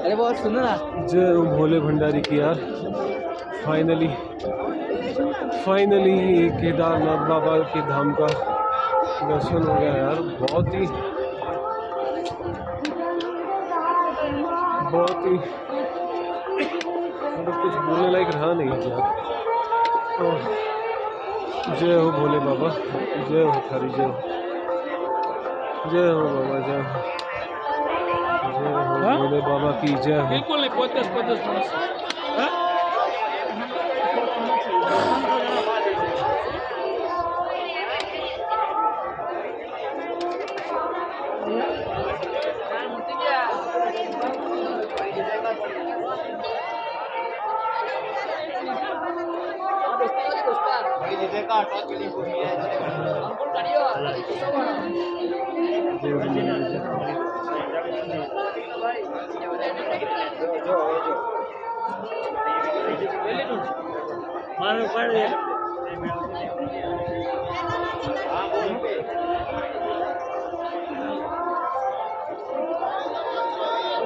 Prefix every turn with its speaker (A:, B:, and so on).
A: अरे बहुत सुनो ना।
B: जय हो भोले भंडारी की यार। फाइनली फाइनली केदारनाथ बाबा के धाम का दर्शन हो गया यार। बहुत ही मतलब कुछ बोलने लायक रहा नहीं यार। तो जय हो भोले बाबा, जय हो थारी, जय हो, जय हो बाबा, जय हो, जय हो भोले बाबा की जय हो।
A: बिल्कुल नहीं, 50 मानस।